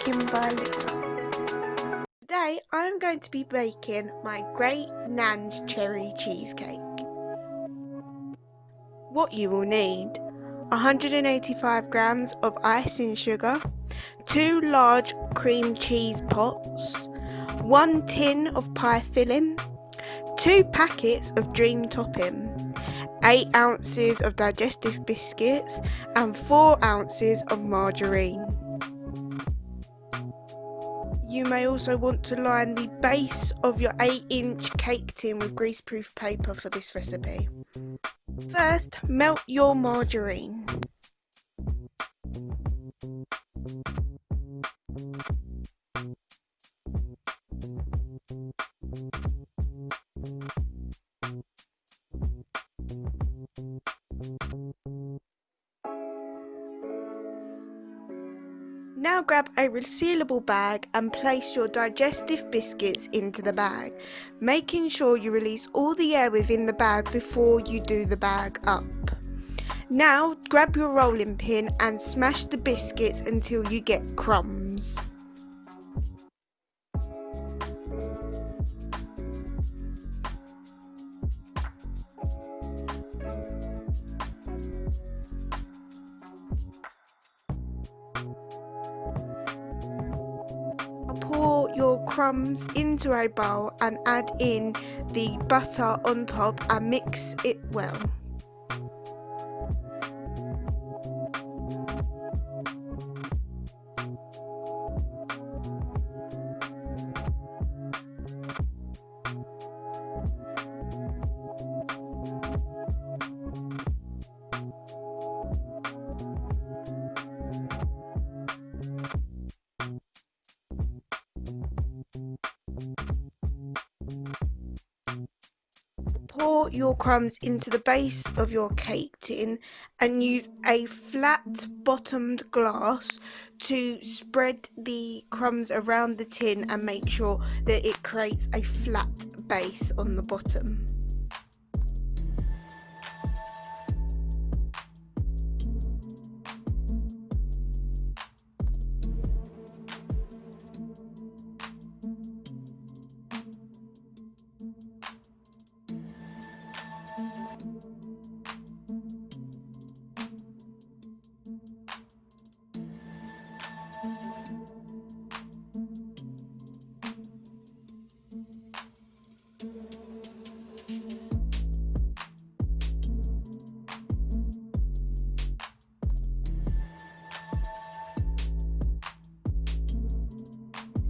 Baking by Leah. Today I'm going to be baking my Great Nan's cherry cheesecake. What you will need: 185 grams of icing sugar, 2 large cream cheese pots, 1 tin of pie filling, 2 packets of dream topping, 8 ounces of digestive biscuits and 4 ounces of margarine. You may also want to line the base of your 8-inch cake tin with greaseproof paper for this recipe. First, melt your margarine. Now grab a resealable bag and place your digestive biscuits into the bag, making sure you release all the air within the bag before you do the bag up. Now grab your rolling pin and smash the biscuits until you get crumbs. Pour your crumbs into a bowl and add in the butter on top and mix it well. Pour your crumbs into the base of your cake tin and use a flat bottomed glass to spread the crumbs around the tin and make sure that it creates a flat base on the bottom.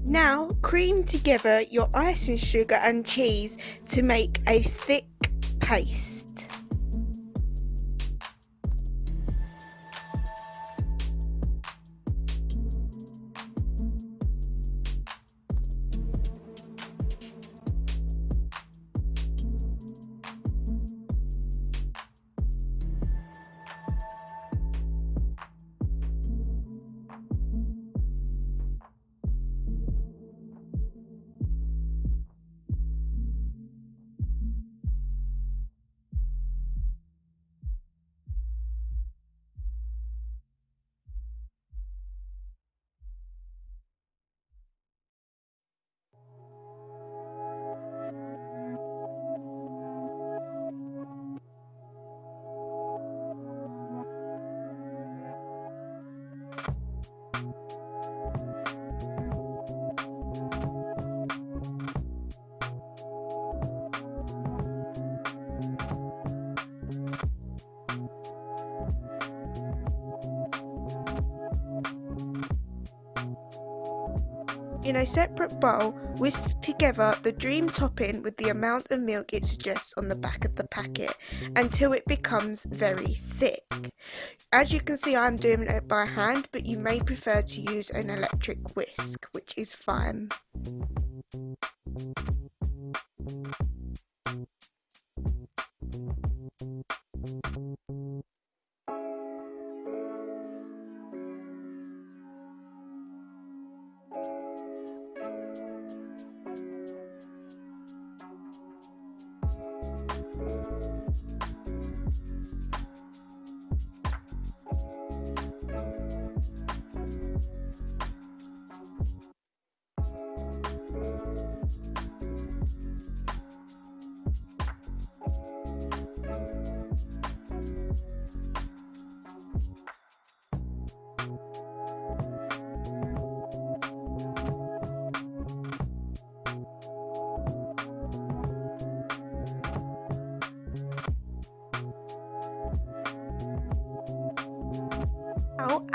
Now cream together your icing sugar and cheese to make a thick paste. In a separate bowl, whisk together the dream topping with the amount of milk it suggests on the back of the packet until it becomes very thick. As you can see, I'm doing it by hand, but you may prefer to use an electric whisk, which is fine.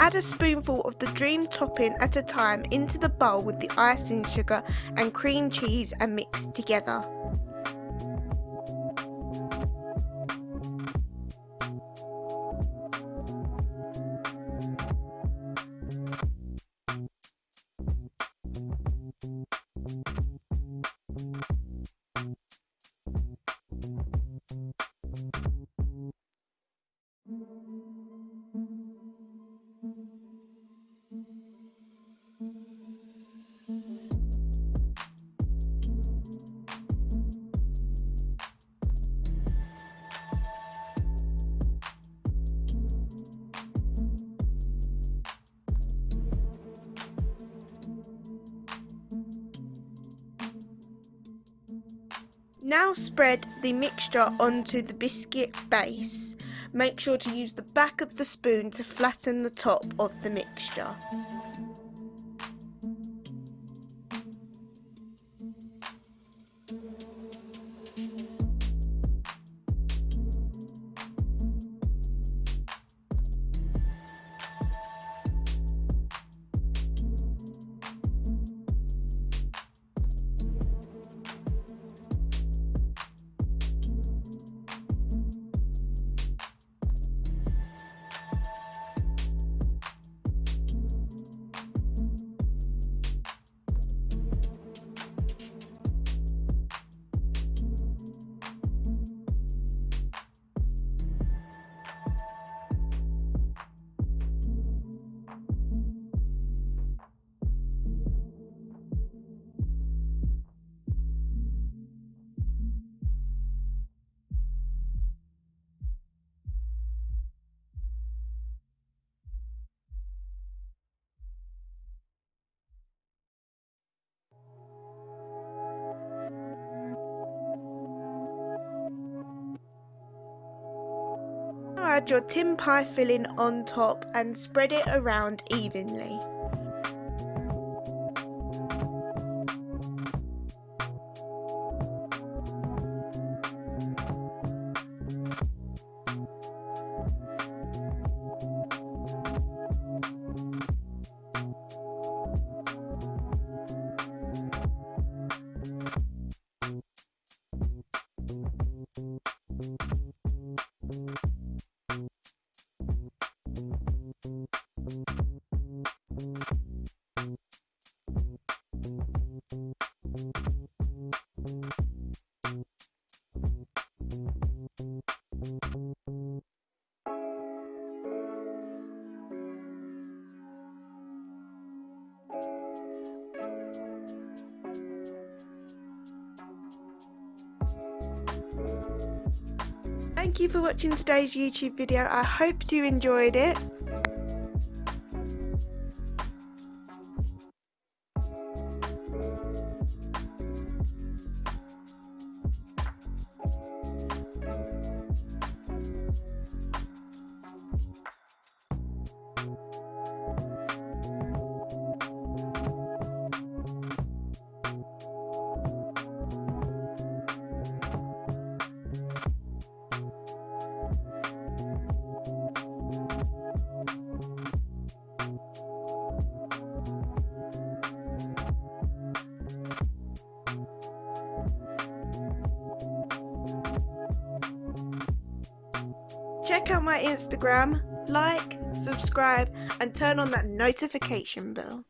Add a spoonful of the dream topping at a time into the bowl with the icing sugar and cream cheese and mix together. Now spread the mixture onto the biscuit base. Make sure to use the back of the spoon to flatten the top of the mixture. Now add your tin pie filling on top and spread it around evenly. Thank you for watching today's YouTube video. I hope you enjoyed it. Check out my Instagram, like, subscribe and turn on that notification bell.